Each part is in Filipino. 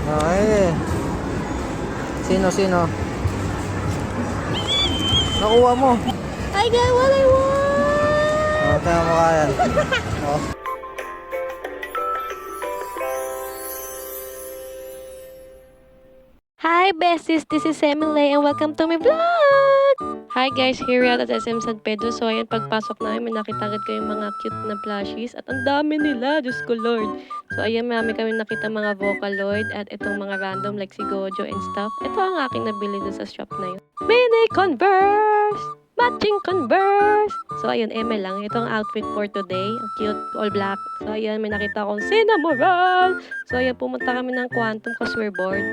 Okay. Sino? Nakuha mo. I got what I want! Oh, tayo mo kaya. Oh. Hi besties, this is Emily and welcome to my vlog! Hi guys, here we are at SM San Pedro. So ayan, pagpasok namin, may nakita agad ko yung mga cute na plushies at ang dami nila, Diyos ko Lord. So ayan, marami kami nakita mga Vocaloid at itong mga random like si Gojo and stuff. Ito ang aking nabili dun sa shop na yun. Mini Converse! Matching Converse! So ayun, eme lang. Ito ang outfit for today. Ang cute, all black. So ayan, may nakita akong Cinnamoroll! So ayan, pumunta kami ng Quantum kasi we're bored.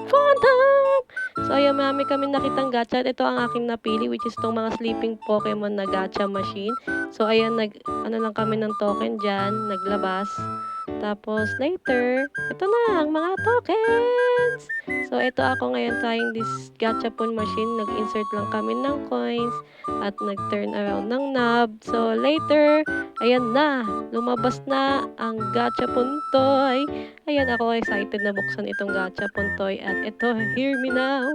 Phantom! So, ayan, marami kami nakitang gacha. At ito ang aking napili, which is itong mga sleeping Pokemon na gacha machine. So, ayan, ano lang kami ng token dyan, naglabas. Tapos, later, ito na ang mga tokens! So, ito ako ngayon trying this gachapon machine. Nag-insert lang kami ng coins at nag-turn around ng knob. So, later, ayan na, lumabas na ang gachapon toy. Ayan, ako excited na buksan itong gachapon toy. At ito, hear me now,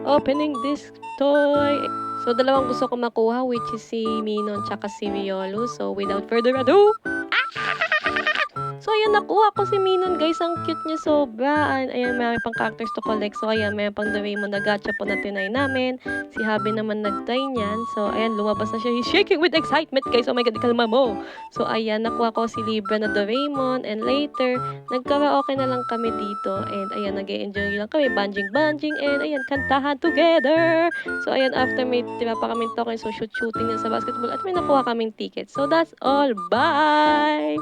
opening this toy. So, dalawang gusto ko makuha, which is si Minon tsaka si Riolu. So, without further ado, so, ayan, nakuha ko si Minon, guys. Ang cute niya sobra. Ayan, may pang characters to collect. So, ayan, may pang Doraemon na gacha po na tinay namin. Si Habi naman nag-try niyan. So, ayan, lumabas na siya. He's shaking with excitement, guys. Oh my God, ikalma mo. So, ayan, nakuha ko si Libra na Doraemon. And later, nagkaraoke na lang kami dito. And, ayan, nag-enjoy lang kami. Banjing. And, ayan, kantahan together. So, ayan, after may tira pa kaming token. So, shooting na sa basketball. At may nakuha kaming ticket. So, that's all. Bye!